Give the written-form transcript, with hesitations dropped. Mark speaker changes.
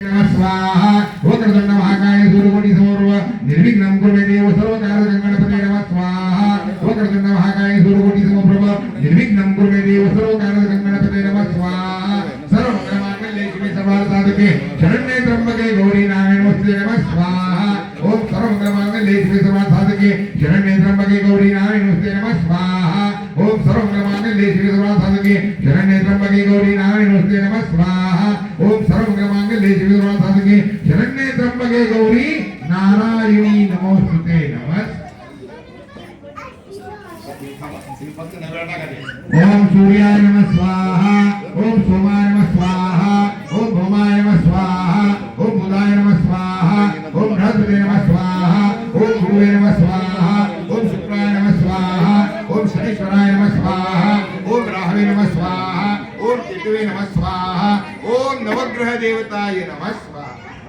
Speaker 1: स्वाहा वक्रतुंड महाकाय सूर्यकोटि समर्व निर्विघ्नं कुरु देव सर्वकार्यं गणपते नमः स्वाहा वक्रतुंड महाकाय सूर्यकोटि समर्व निर्विघ्नं कुरु देव सर्वकार्यं गणपते नमः स्वाहा सर्वमंगलमांगल्ये शिवे सर्वार्थसाधके शरण्ये त्र्यंबके गौरी नारायणमस्ते नमः स्वाहा ओम सर्वमंगलमांगल्ये शिवे सर्वार्थसाधके शरण्ये त्र्यंबके गौरी नारायणमस्ते नमः स्वाहा ओम सर्वमंगलमांगल्ये शिवे सर्वार्थसाधके शरण्ये त्र्यंबके गौरी नारायणमस्ते नमः स्वाहा ओम सर्वमंगलमांगल्ये शिवे सर्वार्थसाधके शरण्ये त्र्यंबके गौरी नारायणी नमोस्तुते नमः ओम सूर्याय नमः स्वाहा ओम सोमाय नमः स्वाहा ओम भौमाय नमः स्वाहा ओम बुधाय नमः स्वाहा ओम बृहस्पते नमः स्वाहा ओम गुरुवे नमः स्वाहा ओम शुक्राय नमः स्वाहा ओम शनीश्वराय नमः स्वाहा ओम राहवे नमः स्वाहा ओम केतुवे नमः स्वाहा ओम नवग्रह देवताय नमः स्वाहा।